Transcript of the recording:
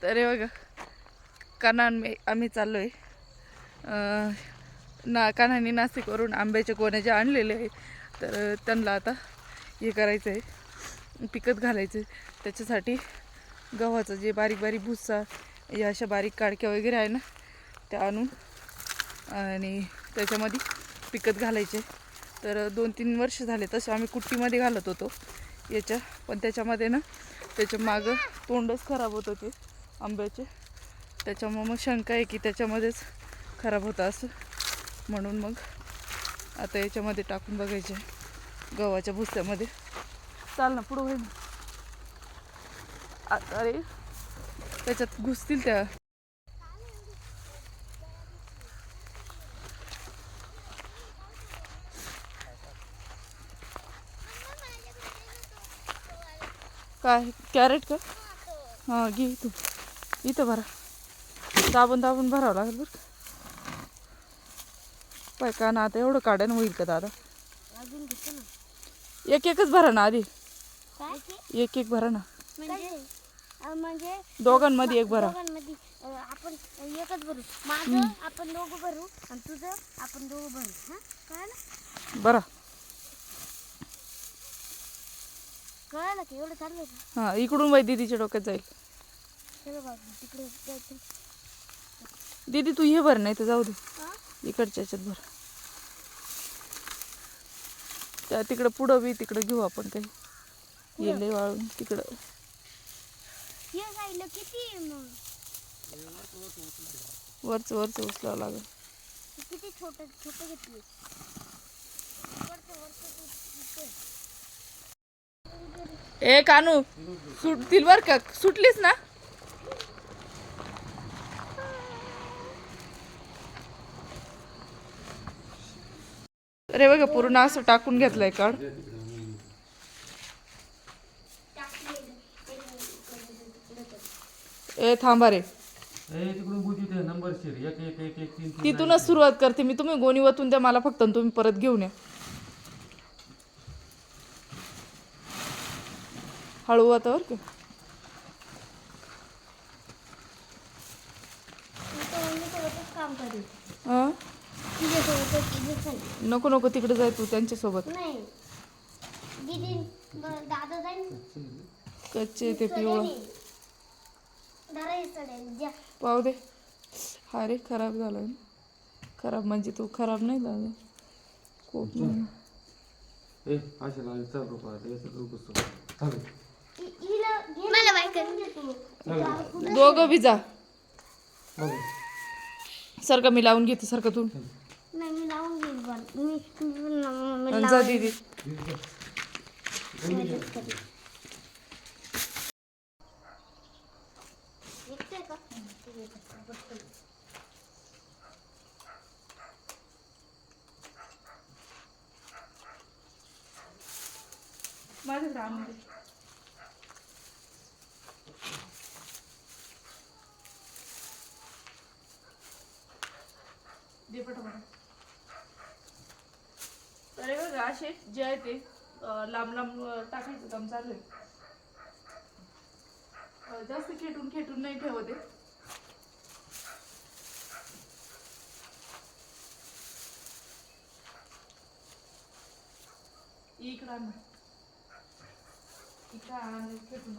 तर हे बघा आम्ही चाललो आहे कान्हाने नाशिकवरून आंब्याचे गोणे जे आणलेले आहे तर त्यांना आता हे करायचं आहे, पिकत घालायचं आहे. त्याच्यासाठी गव्हाचं जे बारीक बारीक भुस्सा या अशा बारीक काडक्या वगैरे आहे ना त्या आणून आणि त्याच्यामध्ये पिकत घालायचे. तर 2-3 वर्ष झाले तसे आम्ही कुट्टीमध्ये घालत होतो याच्या, पण त्याच्यामध्ये ना त्याच्या मागं तोंडच खराब होत होते आंब्याचे. त्याच्यामुळे मग शंका आहे की त्याच्यामध्येच खराब होतं असं, म्हणून मग आता याच्यामध्ये टाकून बघायचे गव्हाच्या भुस्त्यामध्ये. चाल ना पुढं होईल आता. अरे त्याच्यात घुसतील त्या. काय कॅरेट का? हां घे तू इथं भरा, दाबून दाबून भरावं लागेल बरं. पाय का ना आता एवढं काढायला होईल का दादा? एक एकच भरा ना आधी, एक एक भरा ना. म्हणजे दोघांमध्ये एक भरा. आपण एकच भरू, माझं आपण दोघं भरू आणि तुझं आपण दोघं भरू. हां कळलं? बरा कळलं की एवढं चाललंय का? हां इकडून बाई दीदीच्या डोक्यात जाईल. चलो बाबा तिकडे जायचं. दीदी तू हे भर, नाही तर जाऊ दे इकडच्या याच्यात भर. त्या तिकडं पुढं बी तिकडं घेऊ आपण काही येले वाळून तिकडं. हे जायला किती मग वरच उचलावं लागेल. किती छोटं छोटं घेतली. ए कानू सुटतील बर का, सुटलीस ना. अरे बघा पूर्ण असं टाकून घेतलंय काढ. ए थांबा रे, तिथूनच सुरुवात करते मी. तुम्ही गोणी वतून द्या मला फक्त, तुम्ही परत घेऊन या. हळू आता बर का. काम करेल. हां नको नको तिकडे जाय तू त्यांच्यासोबत. नाही दीदी दादा जाईल. कच्चे ते पिवळं द्या. पाहू दे. हा रे खराब झाला. खराब म्हणजे तू खराब नाही झाला खूप. दोघं बी जा. सारखा मी लावून घेते सारखं तू. नाही मी लावून घेईल. जा दीदी. माझ्याकडे आण दे. दे पटापट. तर बघा असे जे आहे ते लांब लांब टाकायचं काम चालू आहे. जास्त खेटून नाही ठेवते. इकडं खेटून